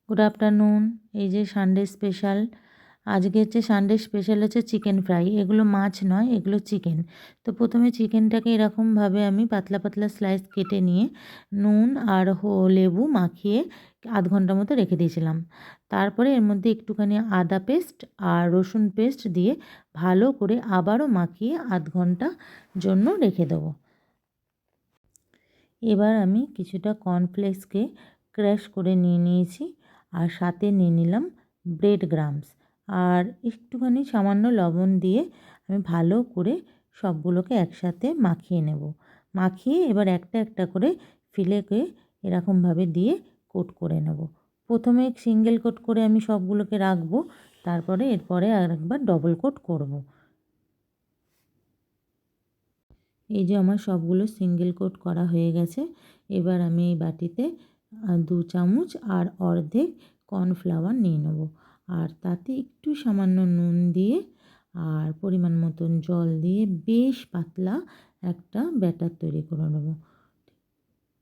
Good afternoon. এই যে Sunday special, আজকে হচ্ছে সানডে স্পেশাল হচ্ছে চিকেন ফ্রাই। এগুলো মাছ নয়, এগুলো চিকেন। তো প্রথমে চিকেনটাকে এরকমভাবে আমি পাতলা পাতলা স্লাইস কেটে নিয়ে নুন আর লেবু মাখিয়ে আধ ঘন্টার মতো রেখে দিয়েছিলাম। তারপরে এর মধ্যে একটুখানি আদা পেস্ট আর রসুন পেস্ট দিয়ে ভালো করে আবারও মাখিয়ে আধ ঘন্টা জন্য রেখে দেবো। এবার আমি কিছুটা কর্নফ্লেক্সকে ক্র্যাশ করে নিয়ে নিয়েছি আর সাথে নিয়ে নিলাম ব্রেড গ্রামস আর একটুখানি সামান্য লবণ দিয়ে আমি ভালো করে সবগুলোকে একসাথে মাখিয়ে নেব। মাখিয়ে এবার একটা একটা করে ফিলেকে এরকমভাবে দিয়ে কোট করে নেব। প্রথমে সিঙ্গেল কোট করে আমি সবগুলোকে রাখবো, তারপরে এরপরে আরেকবার ডবল কোট করব। এই যে আমার সবগুলো সিঙ্গেল কোট করা হয়ে গেছে। এবার আমি এই বাটিতে 2 চামচ আর অর্ধেক কর্নফ্লাওয়ার নিয়ে নেব আর তাতে একটু সামান্য নুন দিয়ে আর পরিমাণ মতন জল দিয়ে বেশ পাতলা একটা ব্যাটার তৈরি করে নেব।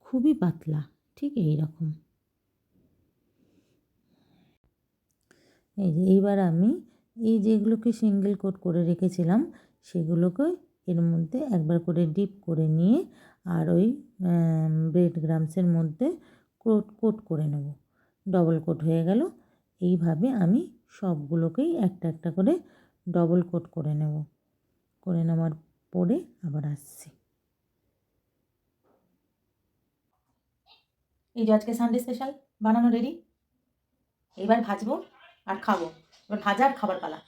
খুবই পাতলা, ঠিক এই রকম। এই যে এইবার আমি এই যেগুলোকে সিঙ্গেল কোট করে রেখেছিলাম সেগুলোকে এর মধ্যে একবার করে ডিপ করে নিয়ে আর ওই ব্রেড গ্রামসের মধ্যে কোট করে নেব। ডবল কোট হয়ে গেল। এইভাবে আমি সবগুলোকেই একটা একটা করে ডবল কোট করে নেব। করে নেওয়ার পরে আবার আসছি। এই যে আজকে সানডে স্পেশাল বানানো রেডি। এবার ভাজবো আর খাবো। এবার ভাজা আর খাবার পালা।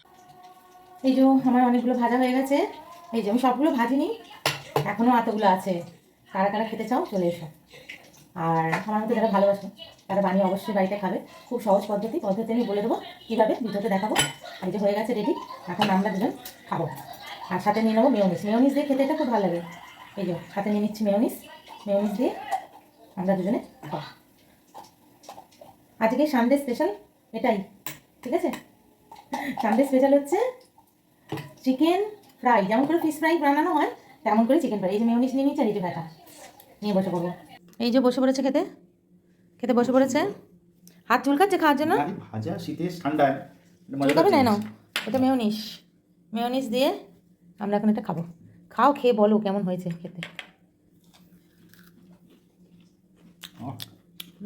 এই যে আমার অনেকগুলো ভাজা হয়ে গেছে। এই যে আমি সবগুলো ভাজিনি, এখনও এতগুলো আছে। কারা কারা খেতে চাও চলে এসো। আর আমার মধ্যে যারা ভালোবাসো তারা বানিয়ে অবশ্যই বাড়িতে খাবে। খুব সহজ পদ্ধতি আমি বলে দেবো কীভাবে, ভিডিওতে দেখাবো। এই যে হয়ে গেছে রেডি, এখন আমরা দুজন খাবো। আর সাথে নিয়ে নেবো মেয়োনিজ দিয়ে খেতে এটা খুব ভালো লাগে। এই যে সাথে নিয়ে নিচ্ছি মেয়োনিজ দিয়ে আমরা দুজনে খাবো। আজকে সানডে স্পেশাল এটাই, ঠিক আছে? সানডে স্পেশাল হচ্ছে চিকেন ফ্রাই। যেমন করে ফিশ ফ্রাই বানানো হয় তেমন করে চিকেন ফ্রাই। এই যে মেয়োনিজ নিয়ে নিচ্ছে আর এই যে ব্যথা নিয়ে বসে পড়বো। এই যে বসে পড়েছে খেতে বসে পড়েছে। হাত চুলকাচ্ছে খাওয়ার জন্য। ভাজা শীতে ঠান্ডায় চুলকাবে না, নাও এটা মেয়োনিজ দিয়ে আমরা এখন এটা খাবো। খাও, খেয়ে বলো কেমন হয়েছে খেতে।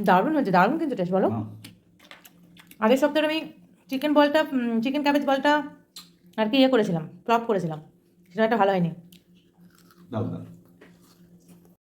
দারুণ হয়েছে, দারুণ কিন্তু টেস্ট। বলো, আগের সপ্তাহে আমি চিকেন ক্যাবেজ বলটা আর কি করেছিলাম, ফ্লপ করেছিলাম, সেটা একটা ভালো হয়নি।